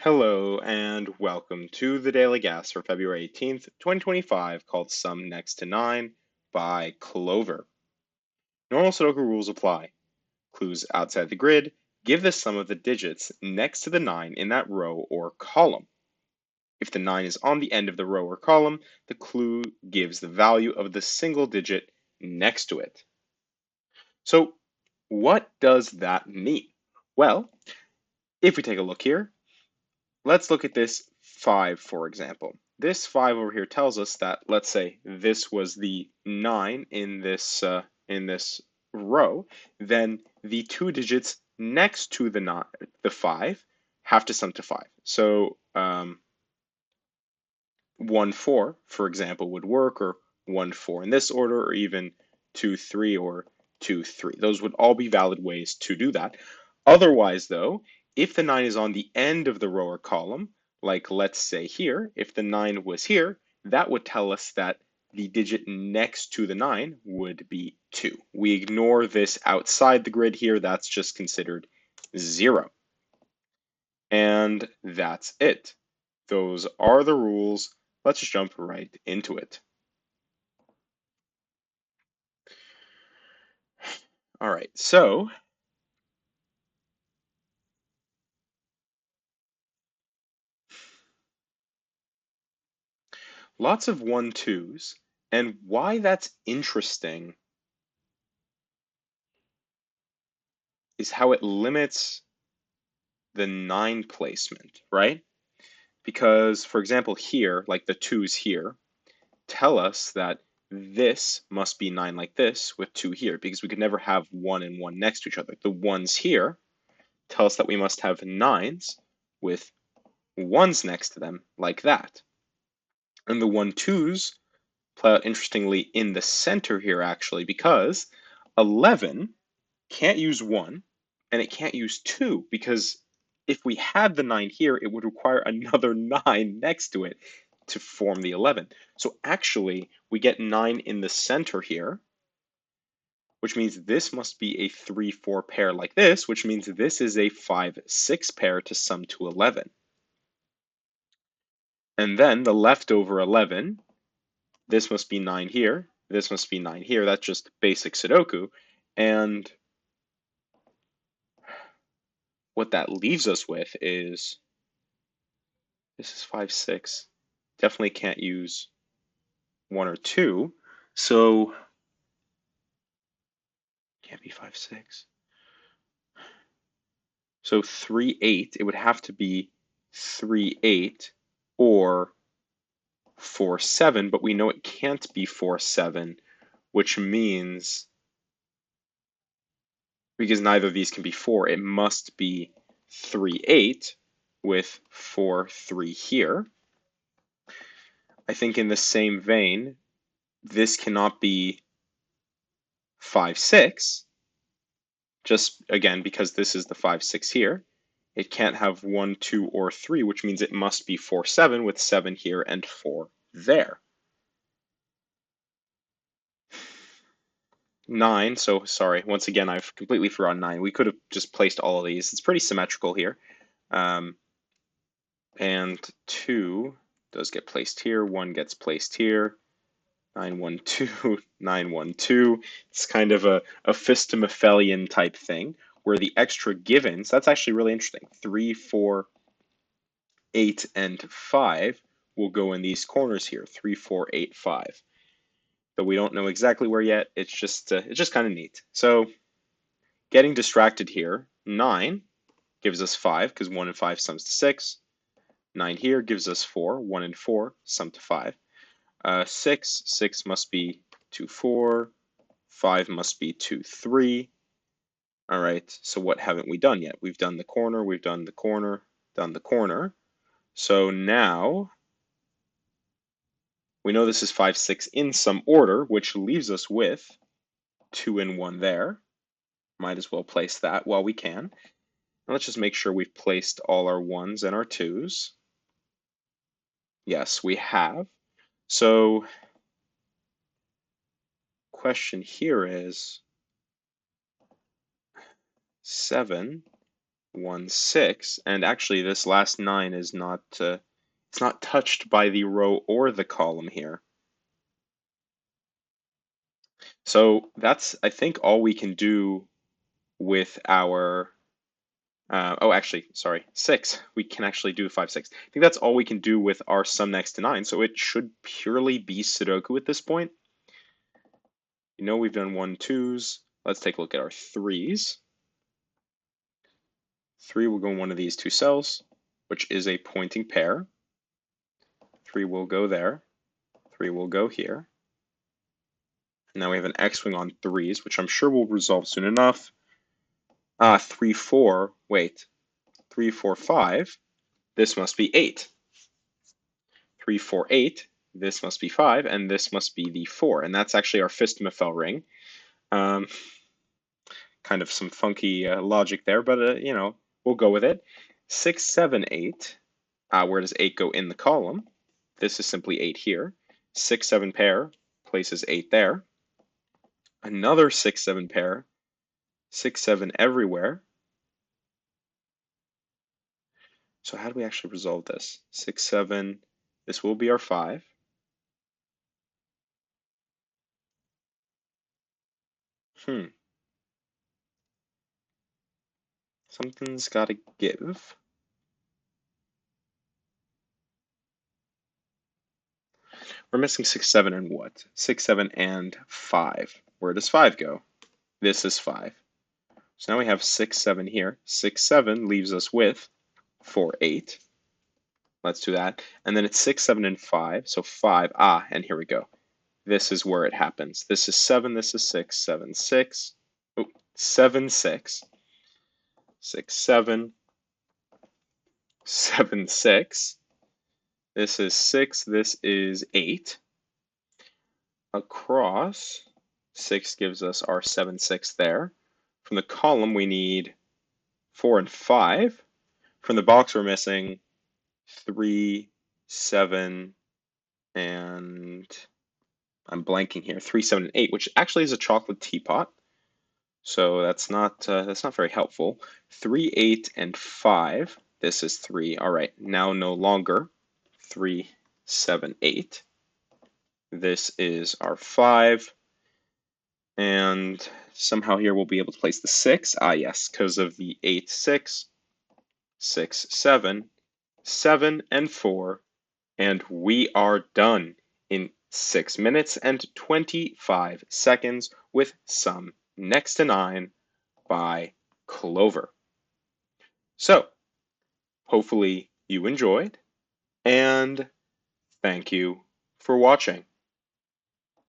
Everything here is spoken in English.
Hello and welcome to the Daily Gas for February 18th, 2025, called Sum Next to 9 by Clover. Normal Sudoku rules apply. Clues outside the grid give the sum of the digits next to the 9 in that row or column. If the 9 is on the end of the row or column, the clue gives the value of the single digit next to it. So, what does that mean? Well, if we take a look here, let's look at this 5, for example. This 5 over here tells us that, let's say, this was the 9 in this row, then the two digits next to the 5 have to sum to 5. So 1, 4, for example, would work, or 1, 4 in this order, or even 2, 3, or 2, 3. Those would all be valid ways to do that. Otherwise, though, if the 9 is on the end of the row or column, like let's say here, if the 9 was here, that would tell us that the digit next to the 9 would be 2. We ignore this outside the grid here, that's just considered 0. And that's it. Those are the rules. Let's just jump right into it. All right, so lots of 1, 2s, and why that's interesting is how it limits the 9 placement, right? Because, for example, here, like the 2s here, tell us that this must be 9 like this with 2 here, because we could never have 1 and 1 next to each other. The 1s here tell us that we must have 9s with 1s next to them like that. And the 1, 2s play out interestingly in the center here, actually, because 11 can't use 1 and it can't use 2, because if we had the 9 here, it would require another 9 next to it to form the 11. So actually, we get 9 in the center here, which means this must be a 3, 4 pair like this, which means this is a 5, 6 pair to sum to 11. And then the leftover 11, this must be 9 here, this must be 9 here. That's just basic Sudoku. And what that leaves us with is, this is 5, 6. Definitely can't use 1 or 2. So, can't be 5, 6. So 3, 8, it would have to be 3, 8 or 4, 7, but we know it can't be 4, 7, which means, because neither of these can be 4, it must be 3, 8 with 4, 3 here. I think in the same vein, this cannot be 5, 6, just again because this is the 5, 6 here. It can't have 1, 2, or 3, which means it must be 4, 7 with 7 here and 4 there. 9, so sorry, once again, I've completely forgotten 9. We could have just placed all of these. It's pretty symmetrical here. And 2 does get placed here, 1 gets placed here. 9, 1, 2, 9, 1, 2. It's kind of a Fistomaphelian type thing, where the extra givens, that's actually really interesting. 3, 4, 8, and 5 will go in these corners here, 3, 4, 8, 5. But we don't know exactly where yet. It's just kind of neat. So getting distracted here, 9 gives us 5, because 1 and 5 sums to 6. 9 here gives us 4, 1 and 4 sum to 5. 6 must be 2, 4. 5 must be 2, 3. All right, so what haven't we done yet? We've done the corner, we've done the corner, done the corner. So now we know this is 5, 6 in some order, which leaves us with 2 and 1 there. Might as well place that while we can. And let's just make sure we've placed all our 1s and our 2s. Yes, we have. So question here is 7 1, 6, and actually this last 9 is not, it's not touched by the row or the column here. So that's, I think, all we can do with our, oh, actually, sorry, 6. We can actually do 5, 6. I think that's all we can do with our sum next to 9, so it should purely be Sudoku at this point. You know we've done 1, 2s. Let's take a look at our 3s. 3 will go in one of these two cells, which is a pointing pair. 3 will go there. 3 will go here. Now we have an x-wing on 3s, which I'm sure will resolve soon enough. 3, 4, wait. 3, 4, 5. This must be 8. 3, 4, 8. This must be 5, and this must be the 4. And that's actually our Fistamifel ring. Kind of some funky logic there, but you know, we'll go with it. 6, 7, 8. Where does 8 go in the column? This is simply 8 here. 6, 7 pair places 8 there. Another 6, 7 pair. 6, 7 everywhere. So how do we actually resolve this? 6, 7. This will be our 5. Something's got to give. We're missing 6, 7, and what? 6, 7, and 5. Where does 5 go? This is 5. So now we have 6, 7 here. 6, 7 leaves us with 4, 8. Let's do that. And then it's 6, 7, and 5. So 5. And here we go. This is where it happens. This is 7. This is 6, 7, 6. Oh, 7, 6. 6, 7. 7, 6. This is 6. This is 8. Across, 6 gives us our 7, 6 there. From the column, we need 4 and 5. From the box, we're missing 3, 7, and I'm blanking here. 3, 7, and 8, which actually is a chocolate teapot. So that's not very helpful. 3, 8, and 5. This is 3. All right, now no longer 3, 7, 8. This is our 5. And somehow here we'll be able to place the 6. Yes, because of the 8, 6, 6, 7, 7, and 4. And we are done in 6 minutes and 25 seconds with Sum Next to 9 by Clover. So, hopefully you enjoyed, and thank you for watching.